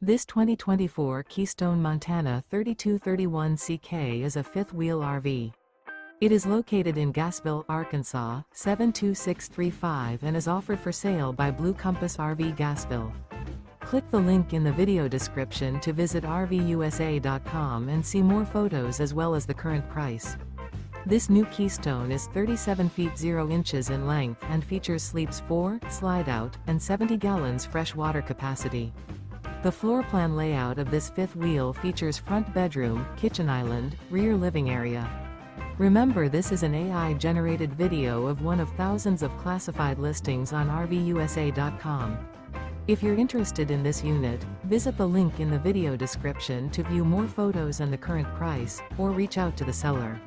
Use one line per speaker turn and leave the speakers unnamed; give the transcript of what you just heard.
This 2024 Keystone Montana 3231CK is a fifth-wheel RV. It is located in Gassville, Arkansas, 72635 and is offered for sale by Blue Compass RV Gassville. Click the link in the video description to visit RVUSA.com and see more photos as well as the current price. This new Keystone is 37 feet 0 inches in length and features sleeps 4, slide-out, and 70 gallons fresh water capacity. The floor plan layout of this fifth wheel features front bedroom, kitchen island, rear living area. Remember, this is an AI-generated video of one of thousands of classified listings on RVUSA.com. If you're interested in this unit, visit the link in the video description to view more photos and the current price, or reach out to the seller.